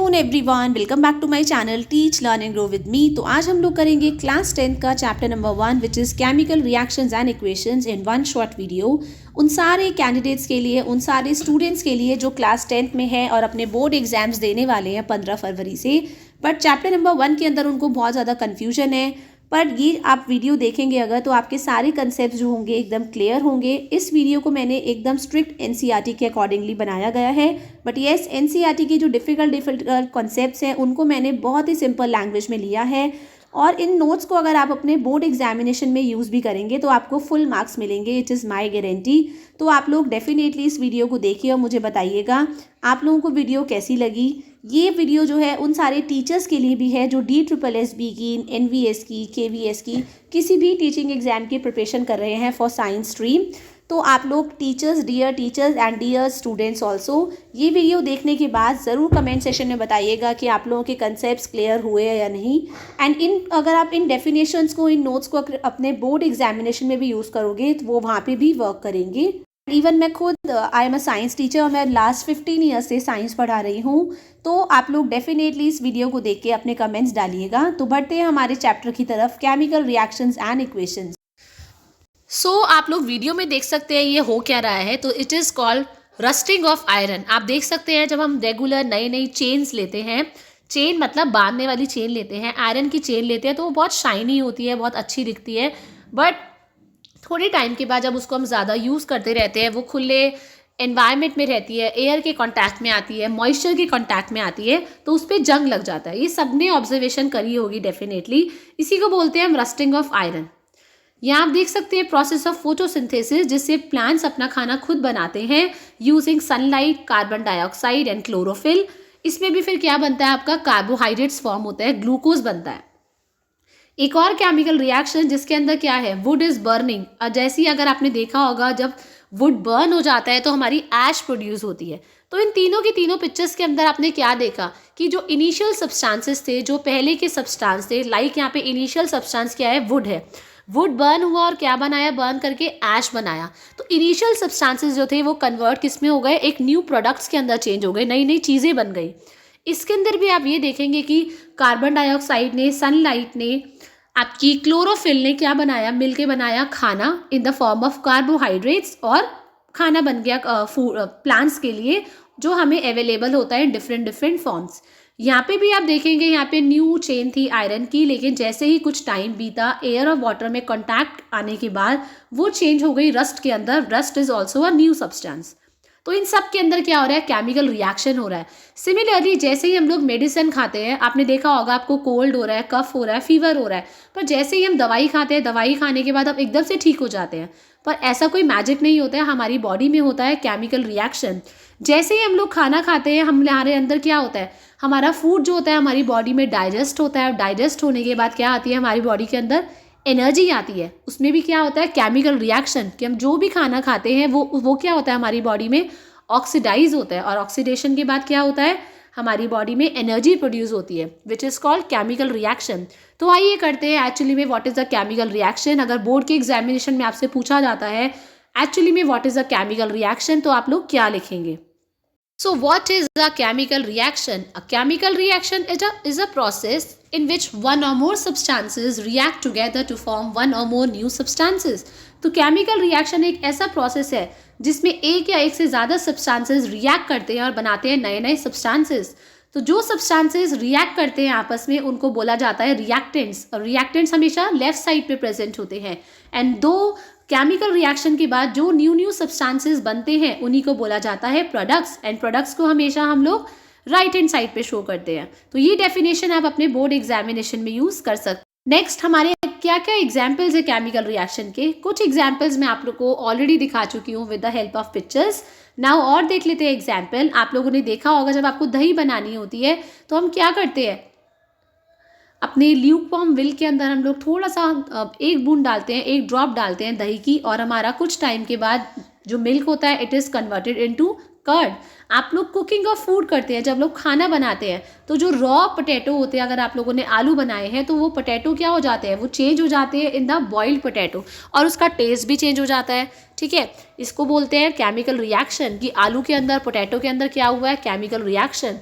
Afternoon everyone, welcome back to my channel teach learn and grow with me. तो आज हम लोग करेंगे क्लास 10 का chapter number 1 which is chemical reactions and equations in one short video. उन सारे candidates के लिए, उन सारे स्टूडेंट्स के लिए जो क्लास 10th में है और अपने बोर्ड एग्जाम्स देने वाले हैं 15 फरवरी से, बट चैप्टर नंबर 1 के अंदर उनको बहुत ज़्यादा कन्फ्यूजन है। पर ये आप वीडियो देखेंगे अगर तो आपके सारे कंसेप्ट जो होंगे एकदम क्लियर होंगे। इस वीडियो को मैंने एकदम स्ट्रिक्ट एनसीईआरटी के अकॉर्डिंगली बनाया गया है, बट येस एनसीईआरटी की जो डिफ़िकल्ट कॉन्सेप्ट्स हैं उनको मैंने बहुत ही सिंपल लैंग्वेज में लिया है। और इन नोट्स को अगर आप अपने बोर्ड एग्जामिनेशन में यूज़ भी करेंगे तो आपको फुल मार्क्स मिलेंगे, इट इज़ माय गारंटी। तो आप लोग डेफिनेटली इस वीडियो को देखिए और मुझे बताइएगा आप लोगों को वीडियो कैसी लगी। ये वीडियो जो है उन सारे टीचर्स के लिए भी है जो DSSB की, NVS की, KVS की, किसी भी टीचिंग एग्जाम की प्रिपरेशन कर रहे हैं फॉर साइंस स्ट्रीम। तो आप लोग teachers, dear teachers and dear students also, ये वीडियो देखने के बाद ज़रूर कमेंट सेशन में बताइएगा कि आप लोगों के कंसेप्ट्स क्लियर हुए या नहीं। एंड अगर आप इन डेफिनेशंस को, इन नोट्स को अपने बोर्ड एग्जामिनेशन में भी यूज़ करोगे तो वो वहाँ पे भी वर्क करेंगे। इवन मैं खुद I am a science teacher और मैं लास्ट 15 ईयर्स से साइंस पढ़ा रही हूँ। तो आप लोग डेफिनेटली इस वीडियो को देख के अपने कमेंट्स डालिएगा। तो बढ़ते हैं हमारे चैप्टर की तरफ, केमिकल रिएक्शंस एंड इक्वेशंस। सो आप लोग वीडियो में देख सकते हैं ये हो क्या रहा है। तो it is called rusting of iron. आप देख सकते हैं जब हम रेगुलर नई नई चेन्स लेते हैं, चेन मतलब बांधने वाली चेन लेते हैं, आयरन की चेन लेते हैं, तो वो बहुत शाइनी होती है, बहुत अच्छी दिखती है। बट थोड़े टाइम के बाद जब उसको हम ज़्यादा यूज़ करते रहते हैं, वो खुले एनवायरनमेंट में रहती है, एयर के कांटेक्ट में आती है, मॉइस्चर के कांटेक्ट में आती है, तो उस पर जंग लग जाता है। ये सबने ऑब्जर्वेशन करी होगी डेफिनेटली। इसी को बोलते हैं हम रस्टिंग ऑफ आयरन। यहाँ आप देख सकते हैं प्रोसेस ऑफ फोटोसिंथेसिस, जिससे प्लांट्स अपना खाना खुद बनाते हैं using sunlight, carbon dioxide and chlorophyll. इसमें भी फिर क्या बनता है, आपका कार्बोहाइड्रेट्स फॉर्म होता है, ग्लूकोज बनता है। एक और केमिकल रिएक्शन जिसके अंदर क्या है, वुड इज बर्निंग। जैसे ही अगर आपने देखा होगा जब वुड बर्न हो जाता है तो हमारी ऐश प्रोड्यूस होती है। तो इन तीनों की तीनों पिक्चर्स के अंदर आपने क्या देखा कि जो इनिशियल सब्सटेंसेस थे, जो पहले के सब्सटेंस थे, लाइक यहाँ पे इनिशियल सब्सटेंस क्या है, वुड है। वुड बर्न हुआ और क्या बनाया, बर्न करके ऐश बनाया। तो इनिशियल सब्सटेंसेस जो थे वो कन्वर्ट किस में हो गए, एक न्यू प्रोडक्ट्स के अंदर चेंज हो गए, नई नई चीज़ें बन गई। इसके अंदर भी आप ये देखेंगे कि कार्बन डाइऑक्साइड ने, सनलाइट ने, आपकी क्लोरोफिल ने क्या बनाया, मिलके बनाया खाना इन द फॉर्म ऑफ कार्बोहाइड्रेट्स, और खाना बन गया प्लांट्स के लिए जो हमें अवेलेबल होता है डिफरेंट डिफरेंट फॉर्म्स। यहाँ पे भी आप देखेंगे यहाँ पे न्यू चेन थी आयरन की, लेकिन जैसे ही कुछ टाइम बीता, एयर और वाटर में कॉन्टैक्ट आने के बाद वो चेंज हो गई रस्ट के अंदर। Rust is also a new substance. तो इन सब के अंदर क्या हो रहा है, केमिकल रिएक्शन हो रहा है। सिमिलरली जैसे ही हम लोग मेडिसिन खाते हैं, आपने देखा होगा आपको कोल्ड हो रहा है, कफ हो रहा है, फीवर हो रहा है, पर जैसे ही हम दवाई खाते हैं, दवाई खाने के बाद हम एकदम से ठीक हो जाते हैं। पर ऐसा कोई मैजिक नहीं होता है, हमारी बॉडी में होता है केमिकल रिएक्शन। जैसे ही हम लोग खाना खाते हैं, हमारे अंदर क्या होता है, हमारा फूड जो होता है हमारी बॉडी में डाइजेस्ट होता है। डाइजेस्ट होने के बाद क्या आती है, हमारी बॉडी के अंदर एनर्जी आती है। उसमें भी क्या होता है, केमिकल रिएक्शन, कि हम जो भी खाना खाते हैं वो क्या होता है, हमारी बॉडी में ऑक्सीडाइज होता है, और ऑक्सीडेशन के बाद क्या होता है, हमारी बॉडी में एनर्जी प्रोड्यूस होती है, which is called chemical reaction. तो आइए करते हैं एक्चुअली में what is the chemical reaction. अगर बोर्ड के एग्जामिनेशन में आपसे पूछा जाता है एक्चुअली में what is the chemical reaction, तो आप लोग क्या लिखेंगे। So what is a chemical reaction? A chemical reaction is a process in which one or more substances react together to form one or more new substances. तो chemical reaction एक ऐसा process है जिसमें एक या एक से ज़्यादा सब्सटेंसेस रिएक्ट करते हैं और बनाते हैं नए नए सब्सटेंसेस। तो जो सब्सटेंसेस रिएक्ट करते हैं आपस में उनको बोला जाता है रिएक्टेंट्स, और रिएक्टेंट्स हमेशा लेफ्ट साइड पे प्रेजेंट होते हैं। एंड दो केमिकल रिएक्शन के बाद जो न्यू सब्सटेंसेस बनते हैं उन्हीं को बोला जाता है प्रोडक्ट्स, एंड प्रोडक्ट्स को हमेशा हम लोग राइट हैंड साइड पे शो करते हैं। तो ये डेफिनेशन आप अपने बोर्ड एग्जामिनेशन में यूज़ कर सकते हैं। नेक्स्ट हमारे क्या क्या एग्जाम्पल्स है केमिकल रिएक्शन के। कुछ एग्जाम्पल्स मैं आप लोग को ऑलरेडी दिखा चुकी हूँ with the help of pictures. Now और देख लेते हैं एग्जाम्पल। आप लोगों ने देखा होगा जब आपको दही बनानी होती है तो हम क्या करते हैं, अपने ल्यूकवार्म मिल्क के अंदर हम लोग थोड़ा सा एक बूंद डालते हैं, एक ड्रॉप डालते हैं दही की, और हमारा कुछ टाइम के बाद जो मिल्क होता है it is converted into curd. आप लोग कुकिंग ऑफ फूड करते हैं, जब लोग खाना बनाते हैं तो जो रॉ पोटैटो होते हैं, अगर आप लोगों ने आलू बनाए हैं तो वो पोटैटो क्या हो जाते हैं, वो चेंज हो जाते हैं इन द बॉइल्ड पोटैटो, और उसका टेस्ट भी चेंज हो जाता है। ठीक है, इसको बोलते हैं केमिकल रिएक्शन, कि आलू के अंदर, पोटैटो के अंदर क्या हुआ है, केमिकल रिएक्शन।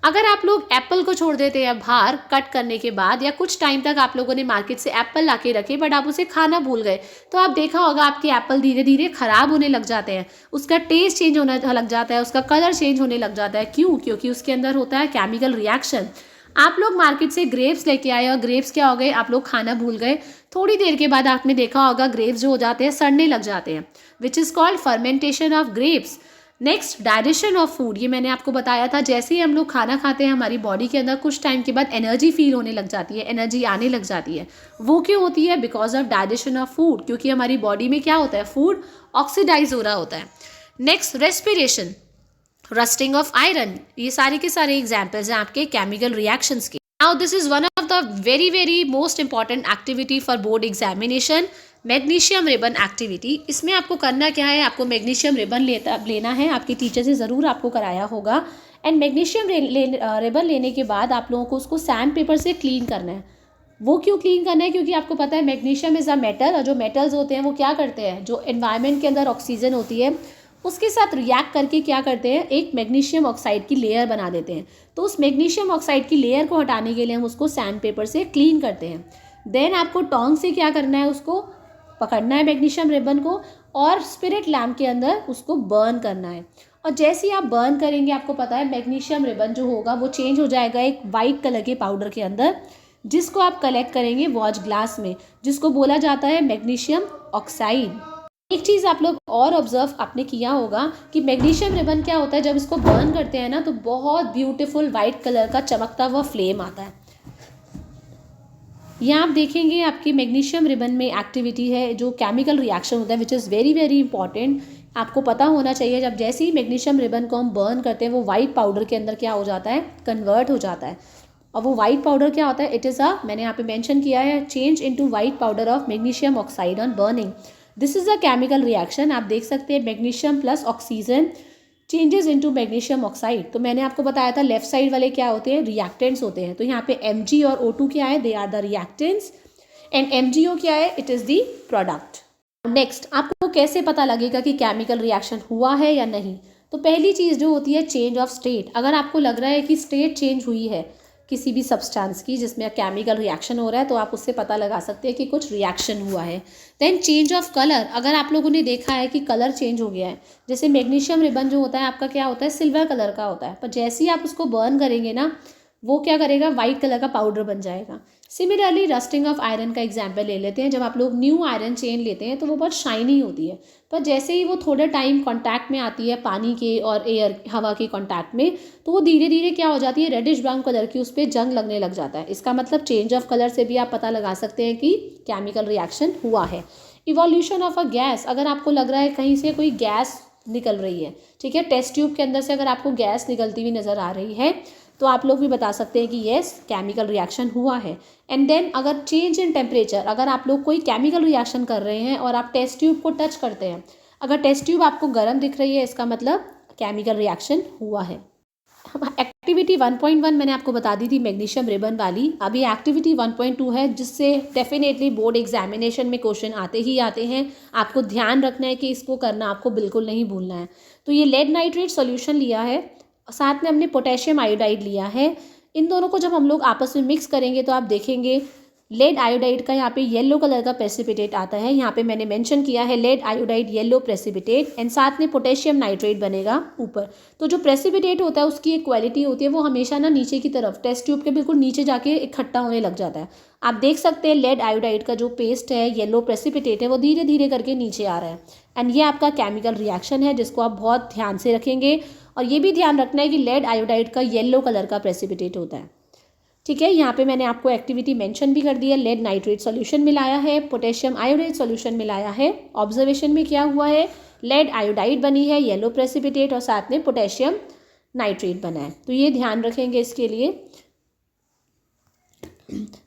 अगर आप लोग एप्पल को छोड़ देते हैं बाहर कट करने के बाद, या कुछ टाइम तक आप लोगों ने मार्केट से एप्पल ला के रखे बट आप उसे खाना भूल गए, तो आप देखा होगा आपके एप्पल धीरे धीरे खराब होने लग जाते हैं, उसका टेस्ट चेंज होने लग जाता है, उसका कलर चेंज होने लग जाता है। क्यों? क्योंकि उसके अंदर होता है केमिकल रिएक्शन। आप लोग मार्केट से ग्रेप्स लेके आए और ग्रेप्स क्या हो गए, आप लोग खाना भूल गए, थोड़ी देर के बाद आपने देखा होगा ग्रेप्स जो हो जाते हैं सड़ने लग जाते हैं, which is called fermentation of grapes. Next, digestion of food, ये मैंने आपको बताया था, जैसे ही हम लोग खाना खाते हैं हमारी बॉडी के अंदर कुछ टाइम के बाद एनर्जी फील होने लग जाती है, एनर्जी आने लग जाती है। वो क्यों होती है? Because of digestion of food, क्योंकि हमारी बॉडी में क्या होता है, फूड ऑक्सीडाइज हो रहा होता है। Next, respiration, rusting of iron, ये सारे के सारे एग्जाम्पल्स हैं आपके केमिकल रिएक्शंस के। Now this is one of the very very most important activity for board examination, magnesium ribbon activity. इसमें आपको करना क्या है, आपको मैग्नीशियम रिबन लेना है, आपके टीचर से ज़रूर आपको कराया होगा। एंड मैग्नीशियम रिबन लेने के बाद आप लोगों को उसको सैंड पेपर से क्लीन करना है। वो क्यों क्लीन करना है? क्योंकि आपको पता है मैग्नीशियम इज़ अ मेटल, और जो मेटल्स होते हैं वो क्या करते हैं, जो एनवायरनमेंट के अंदर ऑक्सीजन होती है उसके साथ रिएक्ट करके क्या करते हैं, एक मैग्नीशियम ऑक्साइड की लेयर बना देते हैं। तो उस मैग्नीशियम ऑक्साइड की लेयर को हटाने के लिए हम उसको सैंड पेपर से क्लीन करते हैं। देन आपको टोंग से क्या करना है, उसको पकड़ना है मैग्नीशियम रिबन को, और स्पिरिट लैम्प के अंदर उसको बर्न करना है। और जैसे ही आप बर्न करेंगे आपको पता है मैग्नीशियम रिबन जो होगा वो चेंज हो जाएगा एक वाइट कलर के पाउडर के अंदर, जिसको आप कलेक्ट करेंगे वॉच ग्लास में, जिसको बोला जाता है मैग्नीशियम ऑक्साइड। एक चीज़ आप लोग और ऑब्जर्व आपने किया होगा कि मैग्नीशियम रिबन क्या होता है, जब इसको बर्न करते हैं ना तो बहुत ब्यूटीफुल वाइट कलर का चमकता हुआ फ्लेम आता है। यहाँ आप देखेंगे आपकी मैग्नीशियम रिबन में एक्टिविटी है जो केमिकल रिएक्शन होता है, which is very very important, आपको पता होना चाहिए। जब जैसे ही मैग्नीशियम रिबन को हम बर्न करते हैं वो वाइट पाउडर के अंदर क्या हो जाता है, कन्वर्ट हो जाता है। और वो वाइट पाउडर क्या होता है, इट इज़ मैंने यहाँ पे मेंशन किया है, change into white powder of magnesium oxide on burning. This is a chemical reaction. आप देख सकते हैं magnesium plus oxygen changes into magnesium oxide. तो मैंने आपको बताया था लेफ्ट साइड वाले क्या होते हैं, रिएक्टेंट्स होते हैं। तो यहाँ पे Mg और O2 क्या है, they are the reactants, and MgO क्या है, it is the product. Next, आपको कैसे पता लगेगा कि केमिकल रिएक्शन हुआ है या नहीं? तो पहली चीज़ जो होती है चेंज ऑफ स्टेट। अगर आपको लग रहा है कि स्टेट चेंज हुई है किसी भी सब्सटेंस की जिसमें केमिकल रिएक्शन हो रहा है, तो आप उससे पता लगा सकते हैं कि कुछ रिएक्शन हुआ है। देन चेंज ऑफ कलर, अगर आप लोगों ने देखा है कि कलर चेंज हो गया है, जैसे मैग्नीशियम रिबन जो होता है आपका क्या होता है, सिल्वर कलर का होता है, पर जैसे ही आप उसको बर्न करेंगे ना वो क्या करेगा, वाइट कलर का पाउडर बन जाएगा। सिमिलरली रस्टिंग ऑफ आयरन का एग्जाम्पल ले लेते हैं। जब आप लोग न्यू आयरन चेन लेते हैं तो वो बहुत शाइनी होती है, पर जैसे ही वो थोड़े टाइम कांटेक्ट में आती है पानी के और एयर हवा के कांटेक्ट में, तो वो धीरे धीरे क्या हो जाती है, रेडिश ब्राउन कलर की, उस पर जंग लगने लग जाता है। इसका मतलब चेंज ऑफ कलर से भी आप पता लगा सकते हैं कि केमिकल रिएक्शन हुआ है। इवोल्यूशन ऑफ अ गैस, अगर आपको लग रहा है कहीं से कोई गैस निकल रही है, ठीक है, टेस्ट ट्यूब के अंदर से अगर आपको गैस निकलती हुई नज़र आ रही है, तो आप लोग भी बता सकते हैं कि येस केमिकल रिएक्शन हुआ है। एंड देन अगर चेंज इन टेम्परेचर, अगर आप लोग कोई केमिकल रिएक्शन कर रहे हैं और आप टेस्ट ट्यूब को टच करते हैं, अगर टेस्ट ट्यूब आपको गर्म दिख रही है, इसका मतलब केमिकल रिएक्शन हुआ है। एक्टिविटी 1.1 मैंने आपको बता दी थी मैग्नीशियम रिबन वाली। अभी एक्टिविटी 1.2 है जिससे डेफिनेटली बोर्ड एग्जामिनेशन में क्वेश्चन आते ही आते हैं। आपको ध्यान रखना है कि इसको करना आपको बिल्कुल नहीं भूलना है। तो ये लेड नाइट्रेट सॉल्यूशन लिया है, साथ में हमने पोटेशियम आयोडाइड लिया है। इन दोनों को जब हम लोग आपस में मिक्स करेंगे तो आप देखेंगे लेड आयोडाइड का यहाँ पे येलो कलर का प्रेसिपिटेट आता है। यहाँ पे मैंने मेंशन किया है lead iodide yellow precipitate, and साथ में पोटेशियम नाइट्रेट बनेगा ऊपर। तो जो प्रेसिपिटेट होता है उसकी एक क्वालिटी होती है, वो हमेशा ना नीचे की तरफ टेस्ट ट्यूब के बिल्कुल नीचे जाके इकट्ठा होने लग जाता है। आप देख सकते हैं लेड आयोडाइड का जो पेस्ट है, येलो प्रेसिपिटेट है, वो धीरे धीरे करके नीचे आ रहा है। एंड ये आपका केमिकल रिएक्शन है जिसको आप बहुत ध्यान से रखेंगे। और ये भी ध्यान रखना है कि लेड आयोडाइड का येलो कलर का प्रेसिपिटेट होता है, ठीक है। यहाँ पे मैंने आपको एक्टिविटी मेंशन भी कर दी है। लेड नाइट्रेट सॉल्यूशन मिलाया है, पोटेशियम आयोडाइड सॉल्यूशन मिलाया है। ऑब्जर्वेशन में क्या हुआ है, लेड आयोडाइड बनी है, येलो प्रेसिपिटेट, और साथ में पोटेशियम नाइट्रेट बना है। तो ये ध्यान रखेंगे इसके लिए।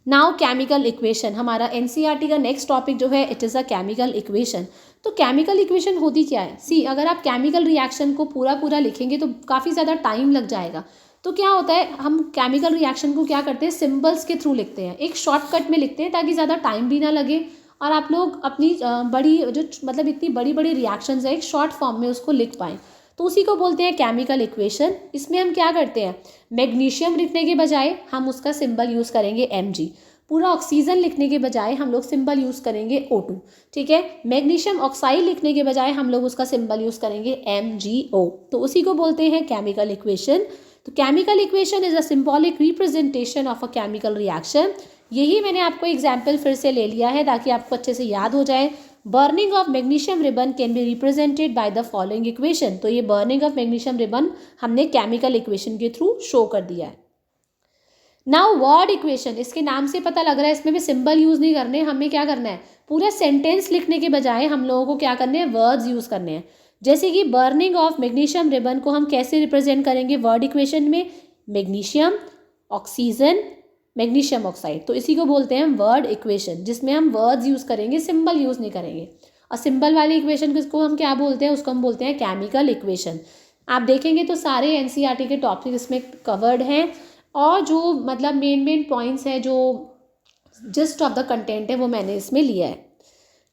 नाउ केमिकल इक्वेशन, हमारा एनसीईआरटी का नेक्स्ट टॉपिक जो है it is a chemical equation. तो केमिकल इक्वेशन होती क्या है, सी अगर आप केमिकल रिएक्शन को पूरा लिखेंगे तो काफ़ी ज़्यादा टाइम लग जाएगा। तो क्या होता है, हम केमिकल रिएक्शन को क्या करते हैं, सिंबल्स के थ्रू लिखते हैं, एक शॉर्टकट में लिखते हैं ताकि ज़्यादा टाइम भी ना लगे और आप लोग अपनी बड़ी जो मतलब इतनी बड़ी बड़ी रिएक्शंस है एक शॉर्ट फॉर्म में उसको लिख पाएँ। तो उसी को बोलते हैं केमिकल इक्वेशन। इसमें हम क्या करते हैं, मैग्नीशियम लिखने के बजाय हम उसका सिंबल यूज़ करेंगे Mg। पूरा ऑक्सीजन लिखने के बजाय हम लोग सिंबल यूज़ करेंगे O2, ठीक है। मैग्नीशियम ऑक्साइड लिखने के बजाय हम लोग उसका सिंबल यूज़ करेंगे MgO, तो उसी को बोलते हैं केमिकल इक्वेशन। तो chemical equation is a symbolic representation of a chemical reaction. यही मैंने आपको एग्जाम्पल फिर से ले लिया है ताकि आपको अच्छे से याद हो जाए। Burning of magnesium ribbon can be represented by the following equation. तो ये बर्निंग ऑफ मैग्नीशियम रिबन हमने केमिकल इक्वेशन के थ्रू शो कर दिया है। नाउ वर्ड इक्वेशन, इसके नाम से पता लग रहा है इसमें भी सिंबल यूज़ नहीं करने, हमें क्या करना है, पूरा सेंटेंस लिखने के बजाय हम लोगों को क्या करने हैं, वर्ड्स यूज़ करने हैं। जैसे कि बर्निंग ऑफ मैग्नीशियम रिबन को हम कैसे रिप्रेजेंट करेंगे वर्ड इक्वेशन में, मैग्नीशियम, ऑक्सीजन, मैग्नीशियम ऑक्साइड, तो इसी को बोलते हैं वर्ड इक्वेशन, जिसमें हम वर्ड्स यूज़ करेंगे, सिंबल यूज़ नहीं करेंगे। और सिंबल वाली इक्वेशन किसको हम क्या बोलते हैं, उसको हम बोलते हैं केमिकल इक्वेशन। आप देखेंगे तो सारे एनसीईआरटी के टॉपिक इसमें कवर्ड हैं, और जो मतलब मेन पॉइंट्स हैं, जो जिस्ट ऑफ द कंटेंट है, वो मैंने इसमें लिया है।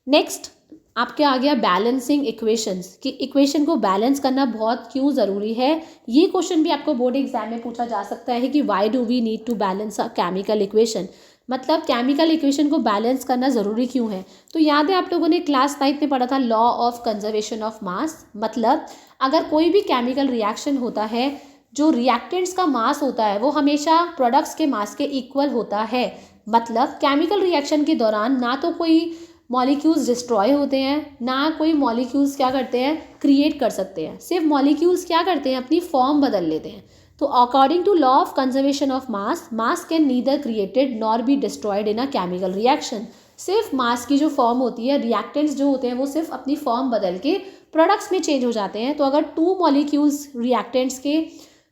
नेक्स्ट आपके आ गया बैलेंसिंग इक्वेशंस, कि इक्वेशन को बैलेंस करना बहुत क्यों ज़रूरी है। ये क्वेश्चन भी आपको बोर्ड एग्जाम में पूछा जा सकता है कि why do we need to balance a chemical equation, मतलब केमिकल इक्वेशन को बैलेंस करना ज़रूरी क्यों है। तो याद है आप लोगों ने क्लास 9 में पढ़ा था लॉ ऑफ कंजर्वेशन ऑफ मास, मतलब अगर कोई भी केमिकल रिएक्शन होता है, जो रिएक्टेंट्स का मास होता है वो हमेशा प्रोडक्ट्स के मास के इक्वल होता है। मतलब केमिकल रिएक्शन के दौरान ना तो कोई मॉलिक्यूल्स डिस्ट्रॉय होते हैं, ना कोई मॉलिक्यूल्स क्या करते हैं, क्रिएट कर सकते हैं। सिर्फ मॉलिक्यूल्स क्या करते हैं, अपनी फॉर्म बदल लेते हैं। तो according to law of conservation of mass, mass can neither created nor be destroyed in a chemical reaction. सिर्फ मास की जो फॉर्म होती है, रिएक्टेंट्स जो होते हैं वो सिर्फ अपनी फॉर्म बदल के प्रोडक्ट्स में चेंज हो जाते हैं। तो अगर 2 मॉलिक्यूल्स रिएक्टेंट्स के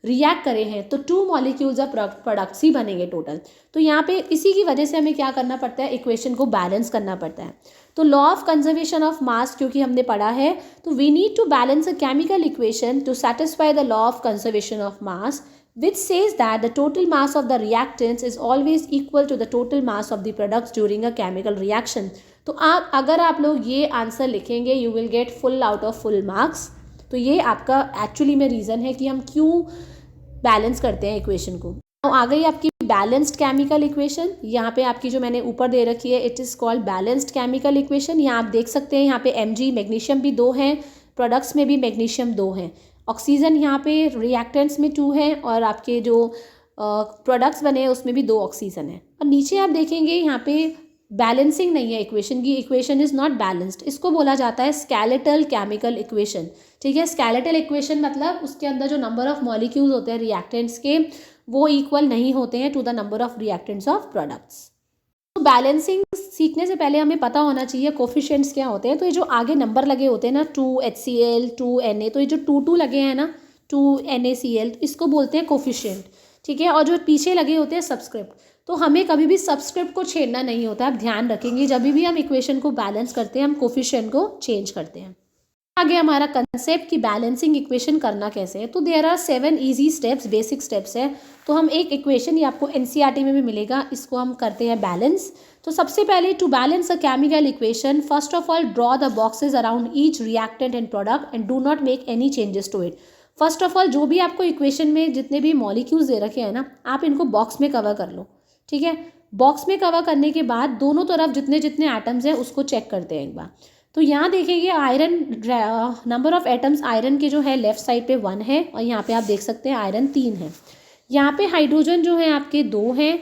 रिएक्ट करे हैं तो 2 मॉलिक्यूल्स ऑफ प्रोडक्ट्स ही बनेंगे टोटल। तो यहाँ पे इसी की वजह से हमें क्या करना पड़ता है, इक्वेशन को बैलेंस करना पड़ता है। तो law of conservation of mass क्योंकि हमने पढ़ा है, तो we need to balance a chemical equation to satisfy the law of conservation of mass, which says that the total mass of the reactants is always equal to the total mass of the products during a chemical reaction। तो आप अगर आप लोग ये answer लिखेंगे, you will get full out of full marks। तो ये आपका एक्चुअली में रीज़न है कि हम क्यों बैलेंस करते हैं इक्वेशन को। तो आ गई आपकी बैलेंस्ड केमिकल इक्वेशन। यहाँ पे आपकी जो मैंने ऊपर दे रखी है, it is called balanced chemical equation. यहाँ आप देख सकते हैं, यहाँ पे Mg मैग्नीशियम भी 2 हैं, प्रोडक्ट्स में भी मैग्नीशियम 2 हैं, ऑक्सीजन यहाँ पे रिएक्टेंट्स में 2 हैं, और आपके जो प्रोडक्ट्स बने हैं उसमें भी 2 ऑक्सीजन है। और नीचे आप देखेंगे यहाँ पे बैलेंसिंग नहीं है इक्वेशन की, इक्वेशन इज़ नॉट बैलेंस्ड। इसको बोला जाता है स्केलेटल केमिकल इक्वेशन, ठीक है। स्केलेटल इक्वेशन मतलब उसके अंदर जो नंबर ऑफ मॉलिक्यूल्स होते हैं रिएक्टेंट्स के, वो इक्वल नहीं होते हैं to the number of reactants of products. तो बैलेंसिंग सीखने से पहले हमें पता होना चाहिए कोफिशिएंट्स क्या होते हैं। तो ये जो आगे नंबर लगे होते हैं ना, 2HCl 2Na, तो ये जो 2 लगे हैं ना, 2NaCl, तो इसको बोलते हैं कोफिशिएंट, ठीक है। और जो पीछे लगे होते हैं सब्सक्रिप्ट, तो हमें कभी भी सब्सक्रिप्ट को छेड़ना नहीं होता। आप ध्यान रखेंगे, जब भी हम इक्वेशन को बैलेंस करते हैं हम कोफिशिएंट को चेंज करते हैं। आगे हमारा कंसेप्ट कि बैलेंसिंग इक्वेशन करना कैसे है। तो there are 7 easy steps, basic steps है। तो हम एक इक्वेशन, ये आपको एनसीईआरटी में भी मिलेगा, इसको हम करते हैं बैलेंस। तो सबसे पहले to balance a chemical equation, first of all draw the boxes around each reactant and product and do not make any changes to it. First of all जो भी आपको इक्वेशन में जितने भी मॉलिक्यूल्स दे रखे हैं ना, आप इनको बॉक्स में कवर कर लो, ठीक है। बॉक्स में कवर करने के बाद दोनों तरफ जितने जितने एटम्स हैं उसको चेक करते हैं एक बार। तो यहाँ देखेंगे iron, number of atoms iron के जो है लेफ्ट साइड पे 1 है, और यहाँ पे आप देख सकते हैं आयरन 3 है। यहाँ पे हाइड्रोजन जो है आपके 2 हैं,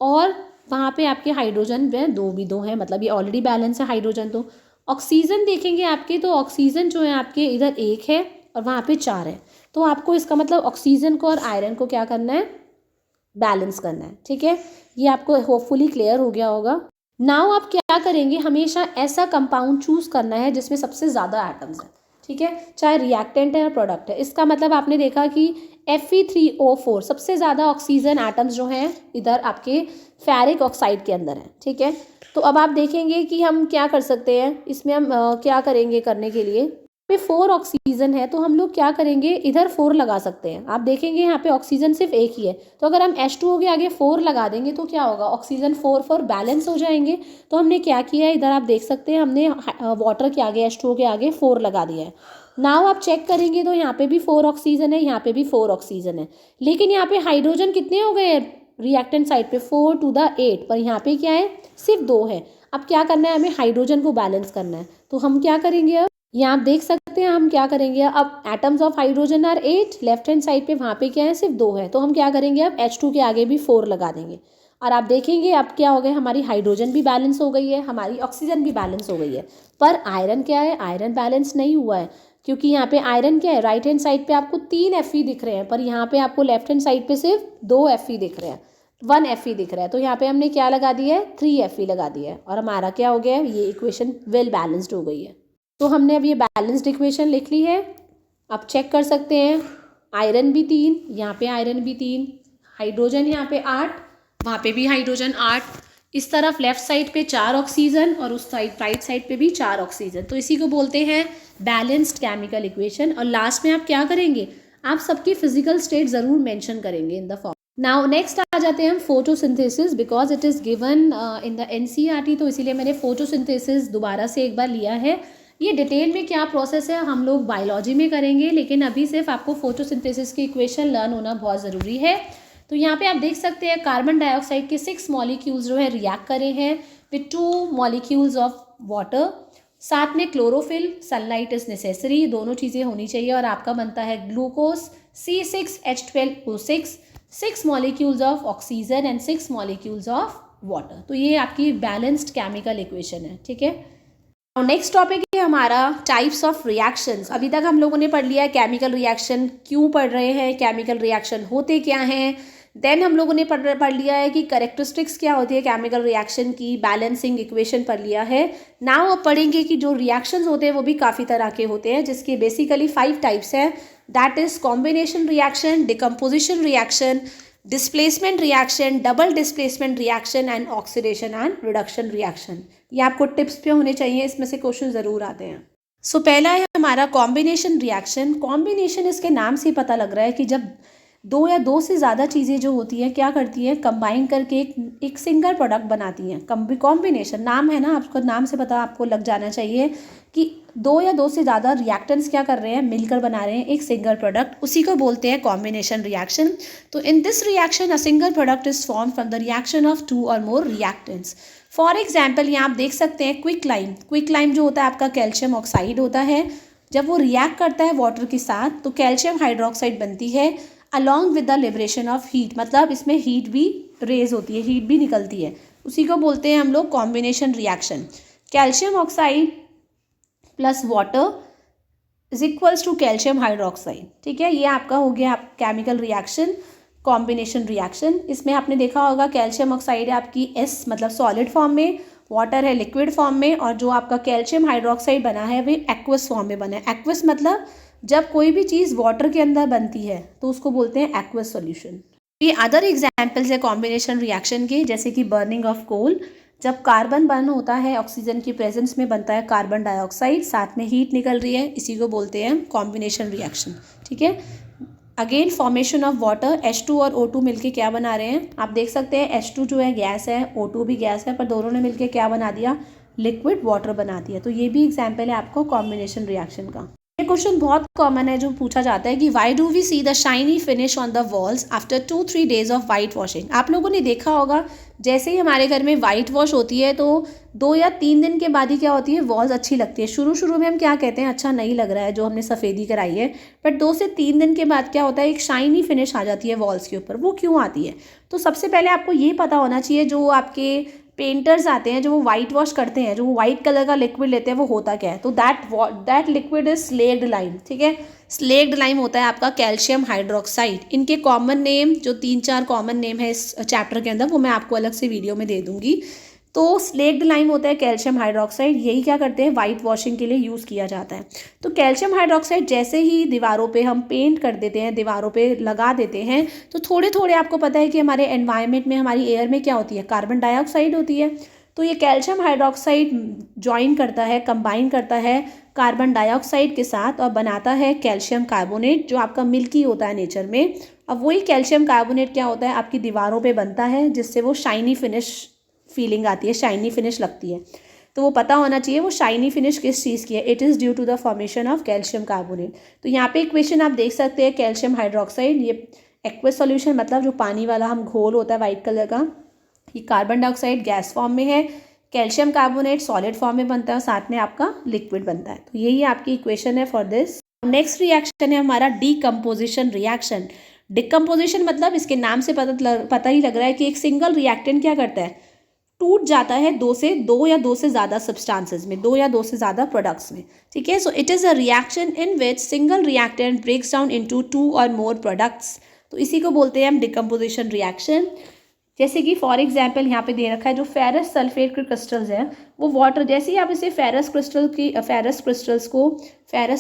और वहाँ पे आपके हाइड्रोजन 2 हैं, मतलब ये ऑलरेडी बैलेंस है हाइड्रोजन। तो ऑक्सीजन देखेंगे आपके, तो ऑक्सीजन जो है आपके इधर 1 है और वहाँ पे 4 है। तो आपको इसका मतलब ऑक्सीजन को और आयरन को क्या करना है, बैलेंस करना है, ठीक है। ये आपको होपफुली क्लियर हो गया होगा। नाउ आप क्या करेंगे, हमेशा ऐसा कंपाउंड चूज करना है जिसमें सबसे ज़्यादा एटम्स हैं, ठीक है, चाहे रिएक्टेंट है या प्रोडक्ट है। इसका मतलब आपने देखा कि Fe3O4 सबसे ज़्यादा ऑक्सीजन एटम्स जो हैं इधर आपके फेरिक ऑक्साइड के अंदर हैं, ठीक है। तो अब आप देखेंगे कि हम क्या कर सकते हैं इसमें, हम क्या करेंगे करने के लिए, पे 4 ऑक्सीजन है, तो हम लोग क्या करेंगे, इधर 4 लगा सकते हैं। आप देखेंगे यहाँ पे ऑक्सीजन सिर्फ 1 ही है, तो अगर हम H2O के आगे 4 लगा देंगे तो क्या होगा, ऑक्सीजन 4 बैलेंस हो जाएंगे। तो हमने क्या किया है, इधर आप देख सकते हैं हमने वाटर के आगे, H2O के आगे 4 लगा दिया है। नाउ आप चेक करेंगे तो यहाँ पे भी 4 ऑक्सीजन है, यहाँ पे भी 4 ऑक्सीजन है, लेकिन यहाँ पे हाइड्रोजन कितने हो गए रिएक्टेंट साइड पे 4 to the 8, पर यहाँ पे क्या है सिर्फ 2 है। अब क्या करना है, हमें हाइड्रोजन को बैलेंस करना है, तो हम क्या करेंगे, अब यहाँ आप देख सकते हैं हम क्या करेंगे, अब atoms of hydrogen are 8, left hand side पे वहाँ पे क्या है सिर्फ 2 है, तो हम क्या करेंगे अब H2 के आगे भी 4 लगा देंगे और आप देखेंगे अब क्या हो गया, हमारी हाइड्रोजन भी बैलेंस हो गई है, हमारी ऑक्सीजन भी बैलेंस हो गई है। पर आयरन क्या है, आयरन बैलेंस नहीं हुआ है, क्योंकि यहाँ पे आयरन क्या है, राइट हैंड साइड पे आपको 3 Fe दिख रहे हैं, पर यहाँ पे आपको लेफ्ट हैंड साइड पे सिर्फ 2 Fe दिख रहे हैं, 1 Fe दिख रहा है, तो यहाँ पे हमने क्या लगा दिया है 3 Fe लगा दिया है और हमारा क्या हो गया है, ये इक्वेशन वेल बैलेंस्ड हो गई है। तो हमने अब ये बैलेंस्ड इक्वेशन लिख ली है। अब चेक कर सकते हैं, आयरन भी 3, यहाँ पे आयरन भी 3, हाइड्रोजन यहाँ पे 8, वहाँ पे भी हाइड्रोजन 8, इस तरफ लेफ्ट साइड पे 4 ऑक्सीजन और उस साइड राइट साइड पे भी 4 ऑक्सीजन, तो इसी को बोलते हैं बैलेंस्ड केमिकल इक्वेशन। और लास्ट में आप क्या करेंगे, आप सबकी फिजिकल स्टेट ज़रूर मेंशन करेंगे in the form. Now next आ जाते हैं हम photosynthesis, because it is given in the NCERT, तो इसीलिए मैंने फोटोसिंथेसिस दोबारा से एक बार लिया है। ये डिटेल में क्या प्रोसेस है हम लोग बायोलॉजी में करेंगे, लेकिन अभी सिर्फ आपको फोटोसिंथेसिस की इक्वेशन लर्न होना बहुत ज़रूरी है। तो यहाँ पे आप देख सकते हैं कार्बन डाइऑक्साइड के 6 मॉलिक्यूल्स जो है रिएक्ट करे हैं विथ 2 मॉलिक्यूल्स ऑफ वाटर, साथ में क्लोरोफिल, सनलाइट इज़ नेसेसरी, दोनों चीज़ें होनी चाहिए, और आपका बनता है glucose C6H12O6, 6 molecules of oxygen and 6 molecules of water. तो ये आपकी बैलेंस्ड केमिकल इक्वेशन है, ठीक है। और नेक्स्ट टॉपिक है हमारा टाइप्स ऑफ रिएक्शंस। अभी तक हम लोगों ने पढ़ लिया है केमिकल रिएक्शन क्यों पढ़ रहे हैं, केमिकल रिएक्शन होते क्या हैं, देन हम लोगों ने पढ़ लिया है कि कैरेक्टरिस्टिक्स क्या होती है केमिकल रिएक्शन की, बैलेंसिंग इक्वेशन पढ़ लिया है। नाउ अब पढ़ेंगे कि जो रिएक्शंस होते हैं वो भी काफ़ी तरह के होते हैं, जिसके बेसिकली 5 टाइप्स हैं, that is combination reaction, decomposition reaction, displacement reaction, double displacement reaction and oxidation and reduction reaction. ये आपको टिप्स पे होने चाहिए, इसमें से क्वेश्चन ज़रूर आते हैं। सो पहला है हमारा कॉम्बिनेशन रिएक्शन। कॉम्बिनेशन इसके नाम से पता लग रहा है कि जब 2 या 2 से ज़्यादा चीज़ें जो होती हैं क्या करती हैं, कंबाइन करके एक सिंगल प्रोडक्ट बनाती हैं। कॉम्बिनेशन नाम है ना, आपको नाम से पता आपको लग जाना चाहिए कि 2 या 2 से ज़्यादा रिएक्टेंट्स क्या कर रहे हैं, मिलकर बना रहे हैं एक सिंगल प्रोडक्ट, उसी को बोलते हैं कॉम्बिनेशन रिएक्शन। तो इन this reaction a single product is form from the reaction of 2 और मोर रिएक्टेंट्स। फॉर एग्जाम्पल यहाँ आप देख सकते हैं क्विक लाइम। क्विक लाइम जो होता है आपका कैल्शियम ऑक्साइड होता है, जब वो रिएक्ट करता है वाटर के साथ तो कैल्शियम हाइड्रोक्साइड बनती है along with the liberation of heat, मतलब इसमें हीट भी रेज होती है, हीट भी निकलती है, उसी को बोलते हैं हम लोग combination reaction. Calcium oxide plus water is equals to calcium hydroxide, ठीक है। ये आपका हो गया केमिकल रिएक्शन, कॉम्बिनेशन रिएक्शन। इसमें आपने देखा होगा कैल्शियम ऑक्साइड है आपकी S मतलब सॉलिड फॉर्म में, वाटर है लिक्विड फॉर्म में, और जो आपका कैल्शियम हाइड्रोक्साइड बना है वो एक्वस फॉर्म में बना है। एक्वस मतलब जब कोई भी चीज़ वाटर के अंदर बनती है तो उसको बोलते हैं एक्वस सॉल्यूशन। ये अदर एग्जाम्पल्स है कॉम्बिनेशन रिएक्शन के, जैसे कि बर्निंग ऑफ कोल, जब कार्बन बर्न होता है ऑक्सीजन की प्रेजेंस में बनता है कार्बन डाइऑक्साइड, साथ में हीट निकल रही है, इसी को बोलते हैं कॉम्बिनेशन रिएक्शन, ठीक है। Again formation of water, H2 और O2 मिलके क्या बना रहे हैं, आप देख सकते हैं H2 जो है गैस है, O2 भी गैस है, पर दोनों ने मिलके क्या बना दिया, लिक्विड वाटर बना दिया। तो ये भी एग्जाम्पल है आपको कॉम्बिनेशन रिएक्शन का। ये क्वेश्चन बहुत कॉमन है जो पूछा जाता है कि why do we see the shiny finish on the walls after 2-3 days of white washing. आप लोगों ने देखा होगा जैसे ही हमारे घर में वाइट वॉश होती है तो 2 या 3 दिन के बाद ही क्या होती है, वॉल्स अच्छी लगती है। शुरू में हम क्या कहते हैं, अच्छा नहीं लग रहा है जो हमने सफ़ेदी कराई है, बट 2 से 3 दिन के बाद क्या होता है, एक शाइनी फिनिश आ जाती है वॉल्स के ऊपर। वो क्यों आती है, तो सबसे पहले आपको ये पता होना चाहिए, जो आपके पेंटर्स आते हैं जो वो वाइट वॉश करते हैं, जो वो वाइट कलर का लिक्विड लेते हैं, वो होता क्या है, तो that liquid is slaked lime, ठीक है। स्लेक्ड लाइम होता है आपका कैल्शियम हाइड्रोक्साइड। इनके कॉमन नेम जो 3-4 कॉमन नेम है इस चैप्टर के अंदर, वो मैं आपको अलग से वीडियो में दे दूंगी। तो स्लेक्ड लाइम होता है कैल्शियम हाइड्रोक्साइड, यही क्या करते हैं, वाइट वॉशिंग के लिए यूज़ किया जाता है। तो कैल्शियम हाइड्रोक्साइड जैसे ही दीवारों पे हम पेंट कर देते हैं, दीवारों पे लगा देते हैं, तो थोड़े थोड़े आपको पता है कि हमारे एनवायरनमेंट में, हमारी एयर में क्या होती है, कार्बन डाइऑक्साइड होती है। तो ये कैल्शियम हाइड्रोक्साइड ज्वाइन करता है, कंबाइन करता है कार्बन डाइऑक्साइड के साथ और बनाता है कैल्शियम कार्बोनेट, जो आपका मिल्की होता है नेचर में। अब वही कैल्शियम कार्बोनेट क्या होता है, आपकी दीवारों पे बनता है, जिससे वो शाइनी फिनिश फीलिंग आती है, शाइनी फिनिश लगती है। तो वो पता होना चाहिए वो शाइनी फिनिश किस चीज़ की है। It is due to the formation of calcium carbonate. तो यहाँ पे इक्वेशन आप देख सकते हैं, कैल्शियम हाइड्रोक्साइड, ये एक्वस सॉल्यूशन मतलब जो पानी वाला हम घोल होता है वाइट कलर का, ये कार्बन डाइऑक्साइड गैस फॉर्म में है, कैल्शियम कार्बोनेट सॉलिड फॉर्म में बनता है और साथ में आपका लिक्विड बनता है। तो यही आपकी इक्वेशन है फॉर दिस। नेक्स्ट रिएक्शन है हमारा डीकम्पोजिशन रिएक्शन। डिकम्पोजिशन मतलब इसके नाम से पता ही लग रहा है कि एक सिंगल रिएक्टेंट क्या करता है, टूट जाता है दो या दो से ज़्यादा सब्सटेंसेस में, दो या दो से ज़्यादा प्रोडक्ट्स में। ठीक है, so it is a reaction in which single reactant breaks down into 2 और मोर प्रोडक्ट्स। तो इसी को बोलते हैं हम डिकम्पोजिशन रिएक्शन। जैसे कि फॉर एग्जांपल यहाँ पे दे रखा है जो फेरस सल्फेट के क्रिस्टल्स हैं वो वाटर, जैसे ही आप इसे फेरस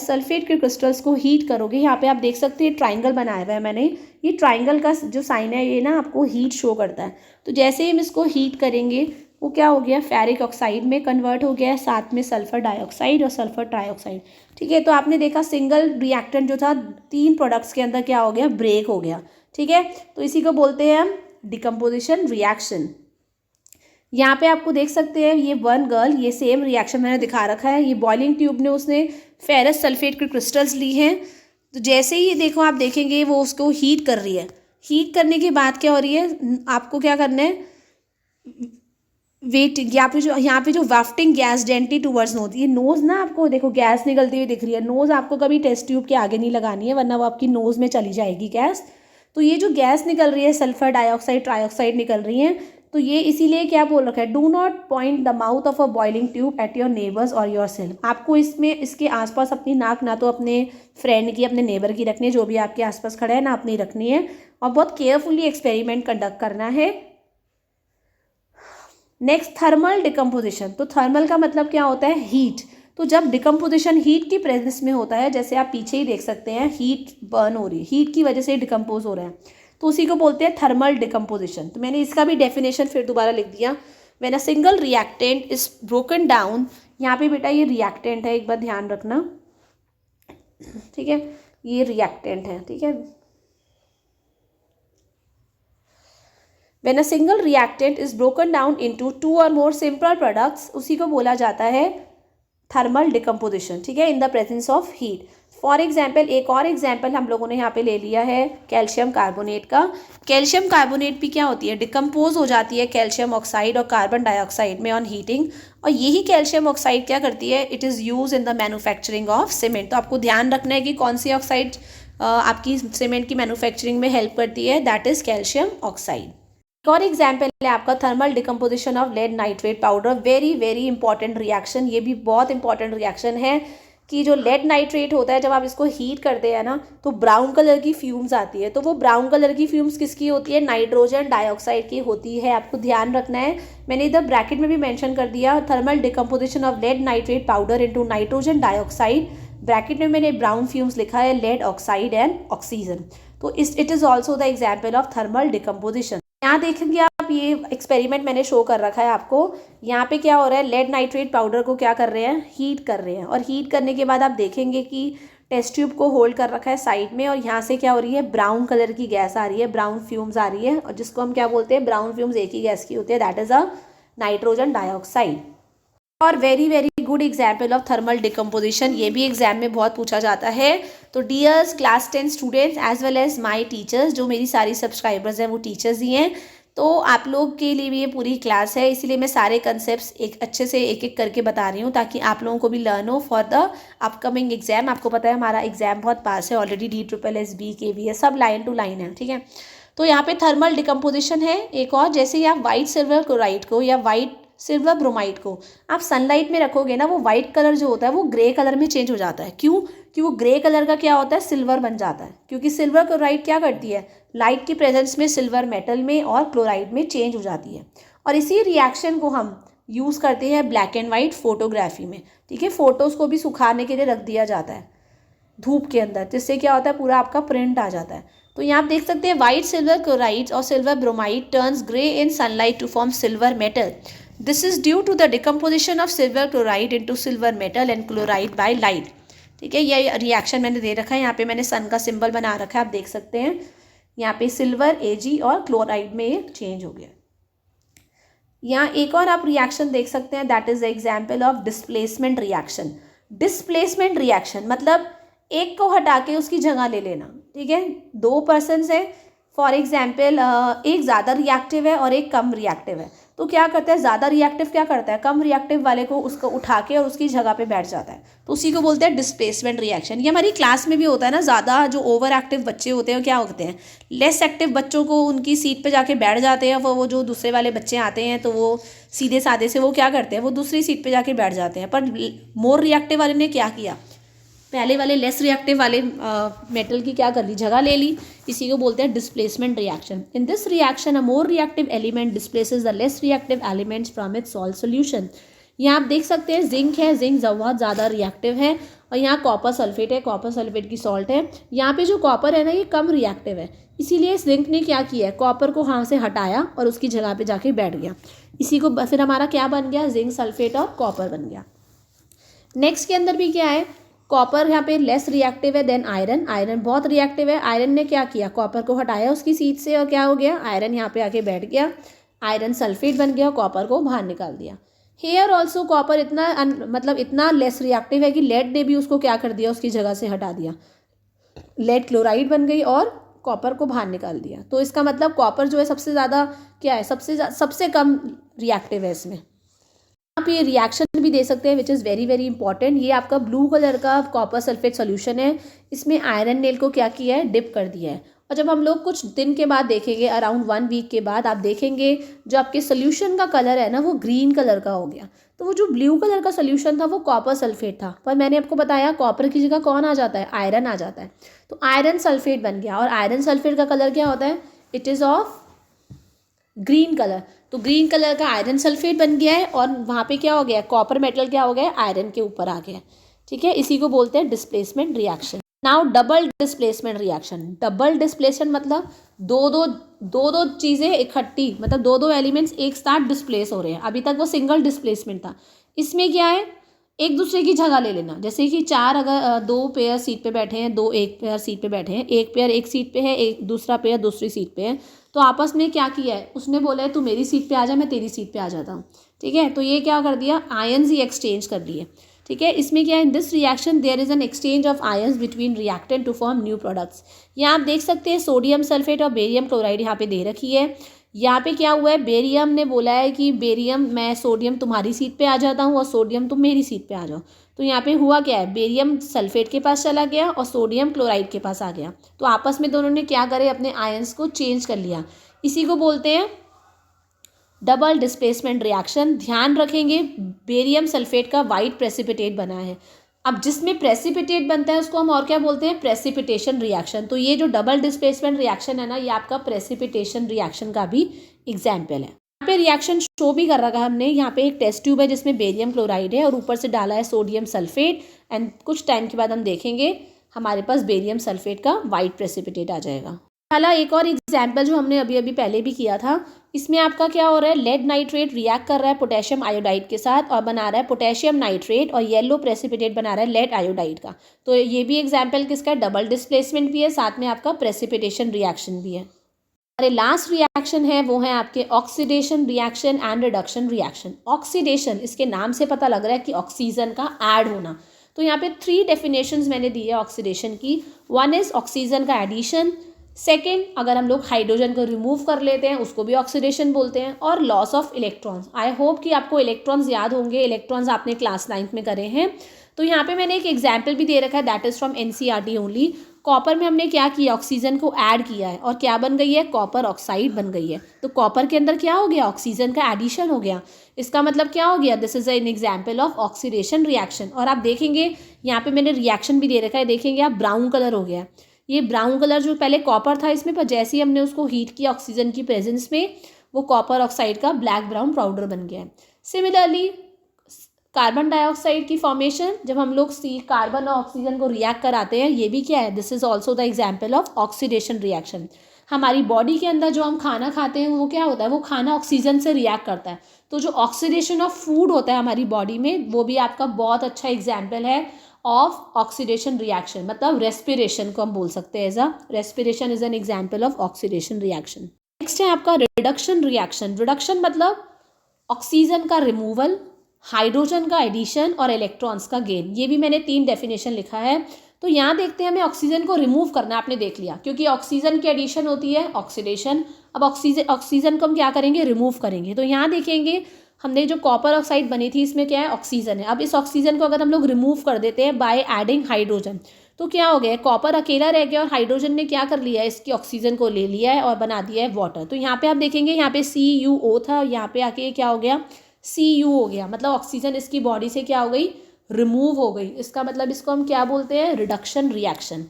सल्फेट के क्रिस्टल्स को हीट करोगे, यहाँ पे आप देख सकते हैं ट्राइंगल बनाया हुआ है मैंने, ये ट्राइंगल का जो साइन है ये ना आपको हीट शो करता है। तो जैसे ही हम इसको हीट करेंगे वो क्या हो गया, फेरिक ऑक्साइड में कन्वर्ट हो गया है, साथ में सल्फर डाइऑक्साइड और सल्फर ट्राइऑक्साइड। ठीक है, तो आपने देखा सिंगल रिएक्टेंट जो था 3 प्रोडक्ट्स के अंदर क्या हो गया, ब्रेक हो गया। ठीक है, तो इसी को बोलते हैं हम डिकम्पोजिशन रिएक्शन। यहाँ पे आपको देख सकते हैं ये वन गर्ल, ये सेम रिएक्शन मैंने दिखा रखा है, ये बॉइलिंग ट्यूब ने उसने फेरस सल्फेट के क्रिस्टल्स ली हैं। तो जैसे ही देखो आप देखेंगे वो उसको हीट कर रही है, हीट करने के बाद क्या हो रही है, आपको क्या करना है, वेट यहाँ पे जो वाफ्टिंग गैस जेंटली टूवर्ड्स होती है, नोज़ ना आपको देखो गैस निकलती हुई दिख रही है, नोज़ आपको कभी टेस्ट ट्यूब के आगे नहीं लगानी है वरना वो आपकी नोज़ में चली जाएगी गैस। तो ये जो गैस निकल रही है सल्फर डाइऑक्साइड ट्राइऑक्साइड निकल रही हैं, तो ये इसीलिए क्या बोल रखा है, do not point the mouth of a boiling tube at your neighbours और योर सेल्फ। आपको इसमें इसके आसपास अपनी नाक ना तो अपने फ्रेंड की अपने नेबर की रखनी है, जो भी आपके आसपास खड़ा है ना अपनी रखनी है, और बहुत केयरफुली एक्सपेरिमेंट कंडक्ट करना है। Next thermal decomposition. तो थर्मल का मतलब क्या होता है, हीट। तो जब डिकम्पोजिशन हीट की प्रेजेंस में होता है, जैसे आप पीछे ही देख सकते हैं हीट बर्न हो रही है, हीट की वजह से डिकम्पोज हो रहा है, तो उसी को बोलते हैं थर्मल डिकम्पोजिशन। तो मैंने इसका भी डेफिनेशन फिर दोबारा लिख दिया, when a single reactant is broken down. यहाँ पे बेटा ये रिएक्टेंट है, एक बार ध्यान रखना, ठीक है, ये रिएक्टेंट है, ठीक है। When a single reactant is broken down into 2 और मोर सिंपल प्रोडक्ट्स, उसी को बोला जाता है थर्मल डिकम्पोजिशन। ठीक है, in the presence of heat. For example एक और एग्जाम्पल हम लोगों ने यहाँ पे ले लिया है कैल्शियम कार्बोनेट का। कैल्शियम कार्बोनेट भी क्या होती है, डिकम्पोज हो जाती है कैल्शियम ऑक्साइड और कार्बन डाइऑक्साइड में ऑन हीटिंग, और यही कैल्शियम ऑक्साइड क्या करती है, it is use in the manufacturing of cement. तो आपको ध्यान रखना है कि कौन सी ऑक्साइड आपकी सीमेंट की मैन्युफैक्चरिंग में हेल्प करती है, दैट इज कैल्शियम ऑक्साइड। एक और एग्जाम्पल है आपका thermal decomposition of lead nitrate powder. Very very important reaction, ये भी बहुत इंपॉर्टेंट रिएक्शन है कि जो लेड नाइट्रेट होता है जब आप इसको हीट करते हैं ना तो ब्राउन कलर की फ्यूम्स आती है। तो वो ब्राउन कलर की फ्यूम्स किसकी होती है, नाइट्रोजन डाइऑक्साइड की होती है। आपको ध्यान रखना है, मैंने इधर ब्रैकेट में भी मेंशन कर दिया, thermal decomposition of lead nitrate powder into nitrogen dioxide. Bracket में मैंने ब्राउन फ्यूम्स लिखा है, लेड ऑक्साइड एंड ऑक्सीजन। तो it is also the example of thermal decomposition. यहाँ देखेंगे आप, ये एक्सपेरिमेंट मैंने शो कर रखा है आपको। यहाँ पे क्या हो रहा है, लेड नाइट्रेट पाउडर को क्या कर रहे हैं, हीट कर रहे हैं, और हीट करने के बाद आप देखेंगे कि टेस्ट ट्यूब को होल्ड कर रखा है साइड में, और यहाँ से क्या हो रही है, ब्राउन कलर की गैस आ रही है, ब्राउन फ्यूम्स आ रही है, और जिसको हम क्या बोलते हैं, ब्राउन फ्यूम्स एक ही गैस की होती है, that is a nitrogen dioxide. और very very good example of thermal decomposition, ये भी एग्जाम में बहुत पूछा जाता है। तो dears class 10 students as well as my teachers, जो मेरी सारी सब्सक्राइबर्स हैं वो टीचर्स ही हैं, तो आप लोग के लिए भी ये पूरी क्लास है, इसीलिए मैं सारे कंसेप्ट्स एक अच्छे से एक एक करके बता रही हूँ ताकि आप लोगों को भी लर्न हो फॉर द अपकमिंग एग्जाम। आपको पता है हमारा एग्जाम बहुत पास है ऑलरेडी, DSSB KVS सब लाइन टू लाइन है, ठीक है। तो यहाँ पे थर्मल डिकम्पोजिशन है एक और, जैसे ही आप वाइट सिल्वर क्लोराइड को या वाइट सिल्वर ब्रोमाइड को आप सनलाइट में रखोगे ना, वो वाइट कलर जो होता है वो ग्रे कलर में चेंज हो जाता है। क्यों? क्योंकि वो ग्रे कलर का क्या होता है, सिल्वर बन जाता है, क्योंकि सिल्वर क्लोराइड क्या करती है, लाइट की प्रेजेंस में सिल्वर मेटल में और क्लोराइड में चेंज हो जाती है। और इसी रिएक्शन को हम यूज़ करते हैं ब्लैक एंड वाइट फोटोग्राफी में, ठीक है। फोटोज़ को भी सुखाने के लिए रख दिया जाता है धूप के अंदर, जिससे क्या होता है, पूरा आपका प्रिंट आ जाता है। तो यहाँ आप देख सकते हैं वाइट सिल्वर क्लोराइड और silver bromide turns grey in sunlight to form silver metal. This is due to the decomposition of silver chloride into silver metal and chloride by light, ठीक है। ये रिएक्शन मैंने दे रखा है, यहाँ पे मैंने सन का सिंबल बना रखा है, आप देख सकते हैं यहाँ पे सिल्वर Ag और क्लोराइड में ये चेंज हो गया। यहाँ एक और आप रिएक्शन देख सकते हैं, that is the example of displacement reaction. Displacement reaction मतलब एक को हटा के उसकी जगह ले लेना, ठीक है। दो पर्सन है, फॉर एग्जाम्पल एक ज़्यादा रिएक्टिव है और एक कम रिएक्टिव है, तो क्या करता है, ज़्यादा रिएक्टिव क्या करता है, कम रिएक्टिव वाले को उसको उठा के और उसकी जगह पे बैठ जाता है, तो उसी को बोलते हैं डिस्प्लेसमेंट रिएक्शन। ये हमारी क्लास में भी होता है ना, ज़्यादा जो ओवर एक्टिव बच्चे होते हैं क्या होते हैं, लेस एक्टिव बच्चों को उनकी सीट पे जाके बैठ जाते हैं, वो जो दूसरे वाले बच्चे आते हैं तो वो सीधे साधे से वो क्या करते हैं, वो दूसरी सीट पे जाके बैठ जाते हैं। पर मोर रिएक्टिव वाले ने क्या किया, पहले वाले लेस रिएक्टिव वाले मेटल की क्या कर ली, जगह ले ली, इसी को बोलते हैं displacement reaction. In this reaction a more reactive element displaces the less reactive elements from its salt solution. यहाँ आप देख सकते हैं जिंक है, जिंक बहुत ज़्यादा रिएक्टिव है, और यहाँ कॉपर सल्फेट है, कॉपर सल्फेट की सॉल्ट है। यहाँ पे जो कॉपर है ना ये कम रिएक्टिव है, इसीलिए जिंक ने क्या किया है, कॉपर को यहाँ से हटाया और उसकी जगह पे जाके बैठ गया, इसी को फिर हमारा क्या बन गया, जिंक सल्फेट और कॉपर बन गया। नेक्स्ट के अंदर भी क्या है, कॉपर यहाँ पे लेस रिएक्टिव है देन आयरन, आयरन बहुत रिएक्टिव है, आयरन ने क्या किया, कॉपर को हटाया उसकी सीट से और क्या हो गया, आयरन यहाँ पे आके बैठ गया, आयरन सल्फेट बन गया, कॉपर को बाहर निकाल दिया। हेयर ऑल्सो कॉपर इतना मतलब इतना लेस रिएक्टिव है कि लेड ने भी उसको क्या कर दिया, उसकी जगह से हटा दिया, लेड क्लोराइड बन गई और कॉपर को बाहर निकाल दिया। तो इसका मतलब कॉपर जो है सबसे ज़्यादा क्या है, सबसे कम रिएक्टिव है इसमें। आप ये रिएक्शन भी दे सकते हैं which is very very important. ये आपका ब्लू कलर का कॉपर सल्फेट सोल्यूशन है, इसमें आयरन नेल को क्या किया है, डिप कर दिया है। और जब हम लोग कुछ दिन के बाद देखेंगे, अराउंड 1 वीक के बाद आप देखेंगे जो आपके सोल्यूशन का कलर है ना वो ग्रीन कलर का हो गया। तो वो जो ब्लू कलर का सोल्यूशन था वो कॉपर सल्फेट था, पर मैंने आपको बताया कॉपर की जगह कौन आ जाता है, आयरन आ जाता है, तो आयरन सल्फेट बन गया। और आयरन सल्फेट का कलर क्या होता है, it is of green colour, तो ग्रीन कलर का आयरन सल्फेट बन गया है और वहाँ पे क्या हो गया, कॉपर मेटल क्या हो गया, आयरन के ऊपर आ गया, ठीक है। इसी को बोलते हैं displacement reaction. Now double displacement reaction. Double displacement मतलब दो चीज़ें इकट्ठी, मतलब दो एलिमेंट्स एक साथ डिस्प्लेस हो रहे हैं। अभी तक वो सिंगल डिस्प्लेसमेंट था, इसमें क्या है, एक दूसरे की जगह ले लेना। जैसे कि चार अगर दो पेयर सीट पे बैठे हैं, दो एक पेयर सीट पे बैठे हैं, एक पेयर एक सीट पे है, एक दूसरा पेयर दूसरी सीट पे है, तो आपस में क्या किया है, उसने बोला है तू मेरी सीट पे आ जा, मैं तेरी सीट पे आ जाता हूँ, ठीक है। तो ये क्या कर दिया, आयन्स ही एक्सचेंज कर दिए, ठीक है। इसमें क्या है, in this reaction there is an exchange of ions between reactant to form new products. यहाँ आप देख सकते हैं सोडियम सल्फेट और बेरियम क्लोराइड यहाँ पे दे रखी है। यहाँ पे क्या हुआ है, बेरियम ने बोला है कि बेरियम मैं सोडियम तुम्हारी सीट पे आ जाता हूँ और सोडियम तुम मेरी सीट पे आ जाओ। तो यहाँ पे हुआ क्या है, बेरियम सल्फेट के पास चला गया और सोडियम क्लोराइड के पास आ गया, तो आपस में दोनों ने क्या करे, अपने आयन्स को चेंज कर लिया। इसी को बोलते हैं डबल डिस्प्लेसमेंट रिएक्शन। ध्यान रखेंगे बेरियम सल्फेट का वाइट प्रेसिपिटेट बना है। अब जिसमें प्रेसिपिटेट बनता है उसको हम और क्या बोलते हैं, प्रेसिपिटेशन रिएक्शन। तो ये जो डबल डिस्प्लेसमेंट रिएक्शन है ना, ये आपका प्रेसिपिटेशन रिएक्शन का भी एग्जाम्पल है। यहाँ पे रिएक्शन शो भी कर रखा है हमने। यहाँ पे एक टेस्ट ट्यूब है जिसमें बेरियम क्लोराइड है और ऊपर से डाला है सोडियम सल्फेट, एंड कुछ टाइम के बाद हम देखेंगे हमारे पास बेरियम सल्फेट का वाइट प्रेसिपिटेट आ जाएगा। वाला एक और एग्जाम्पल जो हमने अभी पहले भी किया था, इसमें आपका क्या हो रहा है, लेड नाइट्रेट रिएक्ट कर रहा है पोटेशियम आयोडाइड के साथ और बना रहा है पोटेशियम नाइट्रेट, और येलो प्रेसिपिटेट बना रहा है लेड आयोडाइड का। तो ये भी एग्जाम्पल किसका, डबल डिस्प्लेसमेंट भी है, साथ में आपका प्रेसिपिटेशन रिएक्शन भी है। हमारे लास्ट रिएक्शन है वो है आपके oxidation reaction and reduction reaction. Oxidation, इसके नाम से पता लग रहा है कि ऑक्सीजन का ऐड होना। तो यहाँ पे 3 डेफिनेशंस मैंने दी है ऑक्सीडेशन की। वन इज ऑक्सीजन का एडिशन, सेकेंड अगर हम लोग हाइड्रोजन को रिमूव कर लेते हैं उसको भी ऑक्सीडेशन बोलते हैं, और loss of electrons. I hope कि आपको इलेक्ट्रॉन्स याद होंगे, इलेक्ट्रॉन्स आपने क्लास 9th में करे हैं। तो यहाँ पे मैंने एक एग्जाम्पल भी दे रखा है, that is from NCERT only. Copper में हमने क्या किया, ऑक्सीजन को ऐड किया है और क्या बन गई है, कॉपर ऑक्साइड बन गई है। तो कॉपर के अंदर क्या हो गया, ऑक्सीजन का एडिशन हो गया। इसका मतलब क्या हो गया, this is an example of oxidation reaction. और आप देखेंगे यहाँ पे मैंने रिएक्शन भी दे रखा है, देखेंगे आप ब्राउन कलर हो गया। ये ब्राउन कलर जो पहले कॉपर था इसमें, पर जैसे ही हमने उसको हीट किया ऑक्सीजन की प्रेजेंस में, वो कॉपर ऑक्साइड का ब्लैक ब्राउन पाउडर बन गया है। सिमिलरली कार्बन डाइऑक्साइड की फॉर्मेशन, जब हम लोग कार्बन और ऑक्सीजन को रिएक्ट कराते हैं, ये भी क्या है, this is also the example of oxidation reaction. हमारी बॉडी के अंदर जो हम खाना खाते हैं वो क्या होता है, वो खाना ऑक्सीजन से रिएक्ट करता है। तो जो ऑक्सीडेशन ऑफ फूड होता है हमारी बॉडी में, वो भी आपका बहुत अच्छा एग्जाम्पल है ऑफ ऑक्सीडेशन रिएक्शन। मतलब रेस्पिरेशन को हम बोल सकते हैं as a, respiration is an example of oxidation reaction. Next है आपका रिडक्शन रिएक्शन। रिडक्शन मतलब ऑक्सीजन का रिमूवल, हाइड्रोजन का एडिशन और इलेक्ट्रॉन्स का गेन। ये भी मैंने 3 डेफिनेशन लिखा है। तो यहाँ देखते हैं, हमें ऑक्सीजन को रिमूव करना है, आपने देख लिया, क्योंकि ऑक्सीजन की एडिशन होती है ऑक्सीडेशन। अब ऑक्सीजन को हम क्या करेंगे, रिमूव करेंगे। तो यहाँ देखेंगे, हमने जो कॉपर ऑक्साइड बनी थी इसमें क्या है, ऑक्सीजन है। अब इस ऑक्सीजन को अगर हम लोग रिमूव कर देते हैं बाय एडिंग हाइड्रोजन, तो क्या हो गया, कॉपर अकेला रह गया और हाइड्रोजन ने क्या कर लिया है, इसकी ऑक्सीजन को ले लिया है और बना दिया है वाटर। तो यहाँ पे आप देखेंगे, यहाँ पे CuO था, यहाँ पे आके क्या हो गया, Cu हो गया। मतलब ऑक्सीजन इसकी बॉडी से क्या हो गई, रिमूव हो गई। इसका मतलब इसको हम क्या बोलते हैं, रिडक्शन रिएक्शन।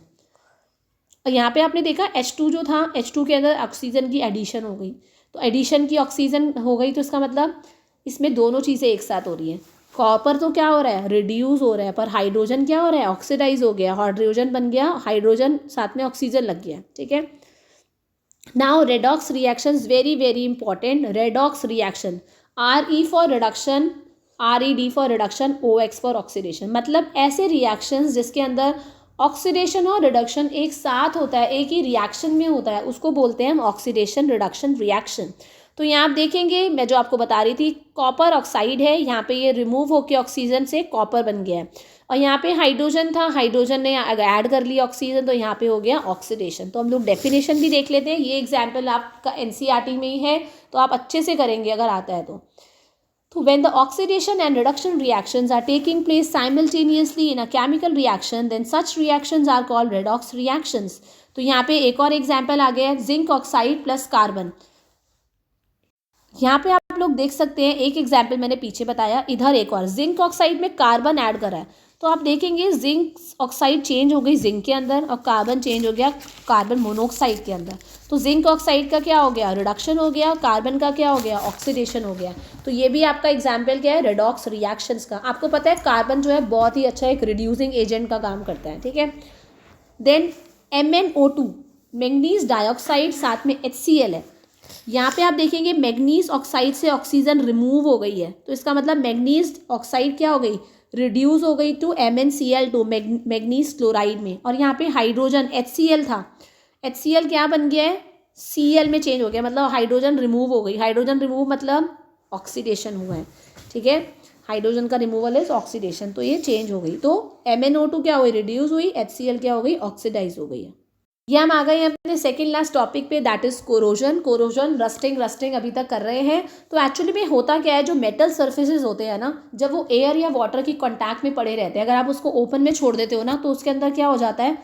और यहाँ पे आपने देखा H2 जो था, H2 के अंदर ऑक्सीजन की एडिशन हो गई। तो एडिशन की ऑक्सीजन हो गई, तो इसका मतलब इसमें दोनों चीज़ें एक साथ हो रही हैं। कॉपर तो क्या हो रहा है, रिड्यूस हो रहा है, पर हाइड्रोजन क्या हो रहा है, ऑक्सीडाइज हो गया, हाइड्रोजन बन गया, हाइड्रोजन साथ में ऑक्सीजन लग गया। ठीक है। Now redox reaction, very very important. Redox reaction, RE for reduction, RED for reduction, OX for oxidation. मतलब ऐसे रिएक्शंस जिसके अंदर ऑक्सीडेशन और रिडक्शन एक साथ होता है, एक ही रिएक्शन में होता है, उसको बोलते हैं हम ऑक्सीडेशन रिडक्शन रिएक्शन। तो यहाँ आप देखेंगे, मैं जो आपको बता रही थी, कॉपर ऑक्साइड है, यहाँ पे ये रिमूव होकर ऑक्सीजन से कॉपर बन गया है, और यहाँ पे हाइड्रोजन था, हाइड्रोजन ने ऐड कर लिया ऑक्सीजन, तो यहाँ पे हो गया ऑक्सीडेशन। तो हम लोग डेफिनेशन भी देख लेते हैं। ये एग्जाम्पल आपका NCERT में ही है, तो आप अच्छे से करेंगे अगर आता है तो। So when the oxidation and reduction reactions are taking place simultaneously in a chemical reaction, then such reactions are called redox reactions. तो यहाँ पे एक और एग्जाम्पल आ गया है, जिंक ऑक्साइड प्लस कार्बन। यहाँ पे आप लोग देख सकते हैं, एक एग्जाम्पल मैंने पीछे बताया, इधर एक और, जिंक ऑक्साइड में कार्बन ऐड करा है। तो आप देखेंगे जिंक ऑक्साइड चेंज हो गई जिंक के अंदर, और कार्बन चेंज हो गया कार्बन मोनोऑक्साइड के अंदर। तो जिंक ऑक्साइड का क्या हो गया, रिडक्शन हो गया, कार्बन का क्या हो गया, ऑक्सीडेशन हो गया। तो ये भी आपका एग्जाम्पल क्या है, रेडॉक्स रिएक्शंस का। आपको पता है कार्बन जो है बहुत ही अच्छा एक रिड्यूसिंग एजेंट का काम करता है। ठीक है। देन MnO2, मैंगनीज डाइऑक्साइड, साथ में HCl है। यहाँ पे आप देखेंगे मैंगनीज ऑक्साइड से ऑक्सीजन रिमूव हो गई है, तो इसका मतलब मैंगनीज ऑक्साइड क्या हो गई, रिड्यूस हो गई टू MnCl2, मैंगनीज क्लोराइड में। और यहाँ पे हाइड्रोजन HCl था, HCl क्या बन गया है, Cl में चेंज हो गया, मतलब हाइड्रोजन रिमूव हो गई। हाइड्रोजन रिमूव मतलब ऑक्सीडेशन हुआ है। ठीक है। हाइड्रोजन का रिमूवल इज ऑक्सीडेशन, तो ये चेंज हो गई। तो MnO2 क्या हुई, रिड्यूस हुई, HCl क्या हो गई, ऑक्सीडाइज हो गई है। ये हम आ गए हैं अपने सेकंड लास्ट टॉपिक पे, that is corrosion. Corrosion, rusting अभी तक कर रहे हैं। तो एक्चुअली में होता क्या है, जो मेटल सर्फेसेस होते हैं ना, जब वो एयर या वाटर की कांटेक्ट में पड़े रहते हैं, अगर आप उसको ओपन में छोड़ देते हो ना, तो उसके अंदर क्या हो जाता है,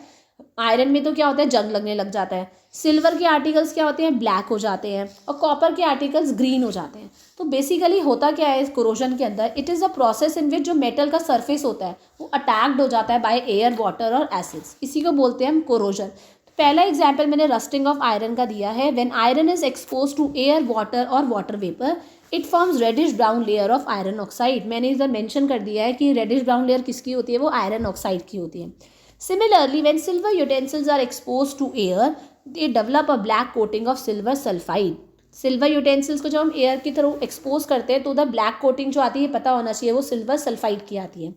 आयरन में तो क्या होता है, जंग लगने लग जाता है। सिल्वर के आर्टिकल्स क्या होते हैं, ब्लैक हो जाते हैं, और कॉपर के आर्टिकल्स ग्रीन हो जाते हैं। तो बेसिकली होता क्या है इस कोरोजन के अंदर, it is a process in which जो मेटल का सरफेस होता है वो अटैक्ड हो जाता है बाय एयर, वाटर और एसिड्स। इसी को बोलते हैं हम कोरोजन। पहला एग्जाम्पल मैंने रस्टिंग ऑफ आयरन का दिया है। When iron is expose to air, water और water vapour, it forms reddish brown layer of iron oxide. मैंने इधर मेंशन कर दिया है कि रेडिश ब्राउन लेयर किसकी होती है, वो आयरन ऑक्साइड की होती है। Similarly when silver utensils are expose to air, they develop a black coating of silver sulphide. Silver utensils को जब हम एयर की थ्रू एक्सपोज करते हैं तो उधर ब्लैक कोटिंग जो आती है, पता होना चाहिए, वो सिल्वर सल्फाइड की आती है।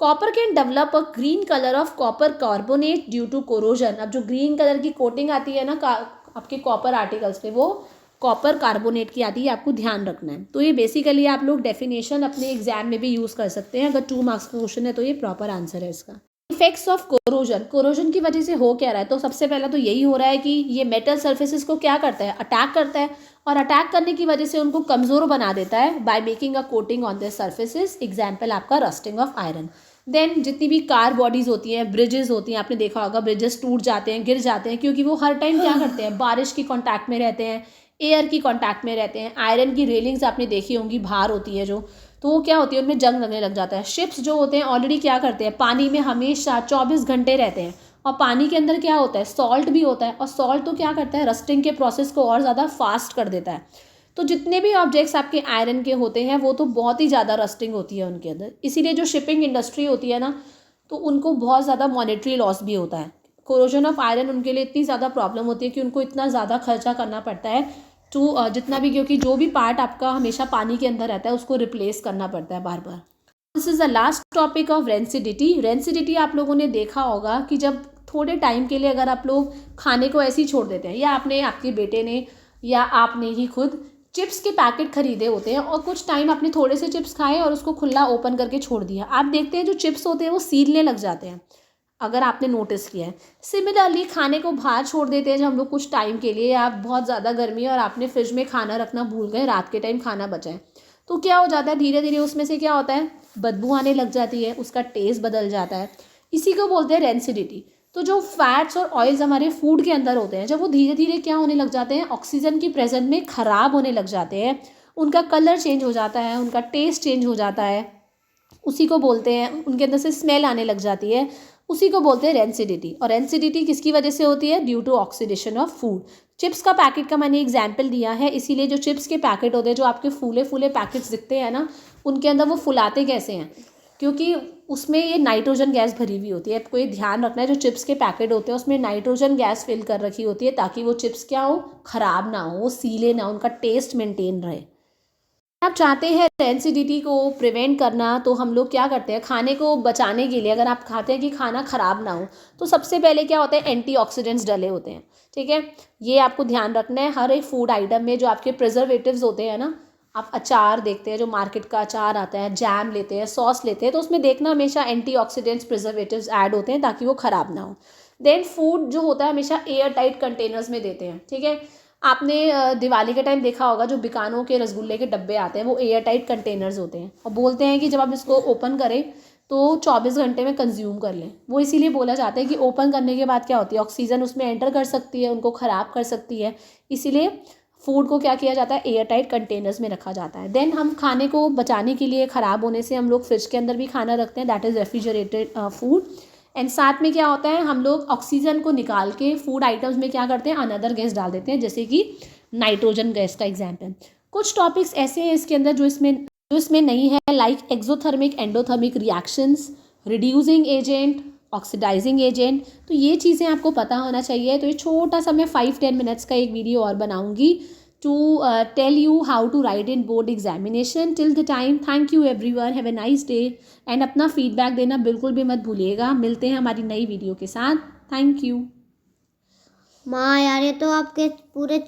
Copper can develop a green colour of copper carbonate due to corrosion. अब जो ग्रीन कलर की कोटिंग आती है ना आपके कॉपर आर्टिकल्स पे, वो कॉपर कार्बोनेट की आती है, आपको ध्यान रखना है। तो ये बेसिकली आप लोग डेफिनेशन अपने एग्जाम में भी यूज़ कर सकते हैं। अगर 2 मार्क्स का क्वेश्चन है तो ये प्रॉपर आंसर है इसका। इफेक्ट्स ऑफ कोरोजन, कोरोजन की वजह से हो क्या रहा है, तो सबसे पहला तो यही हो रहा है कि ये मेटल सर्फेसिस को क्या करता है, अटैक करता है, और अटैक करने की वजह से उनको कमज़ोर बना देता है by making a coating on their surfaces. Example आपका रस्टिंग ऑफ आयरन। देन जितनी भी कार बॉडीज़ होती हैं, ब्रिजेस होती हैं, आपने देखा होगा ब्रिजेस टूट जाते हैं, गिर जाते हैं, क्योंकि वो हर टाइम क्या करते हैं, बारिश की कॉन्टैक्ट में रहते हैं, एयर की कॉन्टैक्ट में रहते हैं। आयरन की रेलिंग्स आपने देखी होंगी, बाहर होती है जो, तो वो क्या होती है, उनमें जंग लगने लग जाता है। शिप्स जो होते हैं ऑलरेडी क्या करते हैं, पानी में हमेशा 24 घंटे रहते हैं, और पानी के अंदर क्या होता है, सॉल्ट भी होता है, और सॉल्ट तो क्या करता है, रस्टिंग के प्रोसेस को और ज़्यादा फास्ट कर देता है। तो जितने भी ऑब्जेक्ट्स आपके आयरन के होते हैं वो तो बहुत ही ज़्यादा रस्टिंग होती है उनके अंदर। इसीलिए जो शिपिंग इंडस्ट्री होती है ना, तो उनको बहुत ज़्यादा मॉनेटरी लॉस भी होता है। कोरोजन ऑफ आयरन उनके लिए इतनी ज़्यादा प्रॉब्लम होती है कि उनको इतना ज़्यादा खर्चा करना पड़ता है टू जितना भी, क्योंकि जो भी पार्ट आपका हमेशा पानी के अंदर रहता है उसको रिप्लेस करना पड़ता है बार बार। This is the last topic of rancidity. Rancidity आप लोगों ने देखा होगा कि जब थोड़े टाइम के लिए अगर आप लोग खाने को ऐसे ही छोड़ देते हैं, या आपने, आपके बेटे ने, या आपने ही खुद चिप्स के पैकेट खरीदे होते हैं और कुछ टाइम आपने थोड़े से चिप्स खाए और उसको खुला ओपन करके छोड़ दिया, आप देखते हैं जो चिप्स होते हैं वो सीलने लग जाते हैं, अगर आपने नोटिस किया है। सिमिलरली खाने को बाहर छोड़ देते हैं जब हम लोग कुछ टाइम के लिए, या बहुत ज़्यादा गर्मी है और आपने फ्रिज में खाना रखना भूल गए, रात के टाइम खाना बचा है, तो क्या हो जाता है धीरे धीरे उसमें से क्या होता है, बदबू आने लग जाती है, उसका टेस्ट बदल जाता है। इसी को बोलते हैं रेंसिडिटी। तो जो फैट्स और ऑयल्स हमारे फूड के अंदर होते हैं, जब वो धीरे धीरे क्या होने लग जाते हैं, ऑक्सीजन की प्रेजेंस में ख़राब होने लग जाते हैं, उनका कलर चेंज हो जाता है, उनका टेस्ट चेंज हो जाता है, उसी को बोलते हैं, उनके अंदर से स्मेल आने लग जाती है, उसी को बोलते हैं रेंसिडिटी। और रेंसिडिटी किसकी वजह से होती है, due to oxidation of food. Chips का पैकेट का मैंने एग्जाम्पल दिया है, इसीलिए जो चिप्स के पैकेट होते हैं, जो आपके फूले फूले पैकेट्स दिखते हैं ना, उनके अंदर वो फुलाते कैसे हैं, क्योंकि उसमें ये नाइट्रोजन गैस भरी हुई होती है। आपको ये ध्यान रखना है, जो चिप्स के पैकेट होते हैं उसमें नाइट्रोजन गैस फिल कर रखी होती है, ताकि वो चिप्स क्या हो, ख़राब ना हो, वो सीले ना हो, उनका टेस्ट मेंटेन रहे। आप चाहते हैं रेंसिडिटी को प्रिवेंट करना, तो हम लोग क्या करते हैं, खाने को बचाने के लिए, अगर आप खाते हैं कि खाना ख़राब ना हो, तो सबसे पहले क्या होता है, एंटीऑक्सीडेंट्स डले होते हैं। ठीक है, ये आपको ध्यान रखना है। हर एक फूड आइटम में जो आपके प्रिजर्वेटिव्स होते हैं ना, आप अचार देखते हैं, जो मार्केट का अचार आता है, जैम लेते हैं, सॉस लेते हैं, तो उसमें देखना हमेशा एंटीऑक्सीडेंट्स प्रिजर्वेटिव्स ऐड होते हैं, ताकि वो ख़राब ना हो। देन फूड जो होता है हमेशा एयर टाइट कंटेनर्स में देते हैं। ठीक है, आपने दिवाली के टाइम देखा होगा, जो बिकानों के रसगुल्ले के डब्बे आते हैं वो एयर टाइट कंटेनर्स होते हैं, और बोलते हैं कि जब आप इसको ओपन करें तो 24 घंटे में कंज्यूम कर लें। वो इसीलिए बोला जाता है कि ओपन करने के बाद क्या होती है, ऑक्सीजन उसमें एंटर कर सकती है, उनको ख़राब कर सकती है, इसीलिए फूड को क्या किया जाता है, एयर टाइट कंटेनर्स में रखा जाता है। देन हम खाने को बचाने के लिए, ख़राब होने से, हम लोग फ्रिज के अंदर भी खाना रखते हैं, that is refrigerated food. And साथ में क्या होता है, हम लोग ऑक्सीजन को निकाल के फूड आइटम्स में क्या करते हैं, अनदर गैस डाल देते हैं, जैसे कि नाइट्रोजन गैस का एग्जाम्पल। कुछ टॉपिक्स ऐसे हैं इसके अंदर जो इसमें नहीं है, like exothermic endothermic reactions, reducing agent, oxidising agent. तो ये चीज़ें आपको पता होना चाहिए। तो ये छोटा सा मैं 5-10 मिनट्स का एक वीडियो और बनाऊंगी to tell you how to write in board examination. Till the time, thank you everyone, have a nice day, and अपना फीडबैक देना बिल्कुल भी मत भूलिएगा। मिलते हैं हमारी नई वीडियो के साथ। Thank you. माँ यार, ये तो आपके पूरे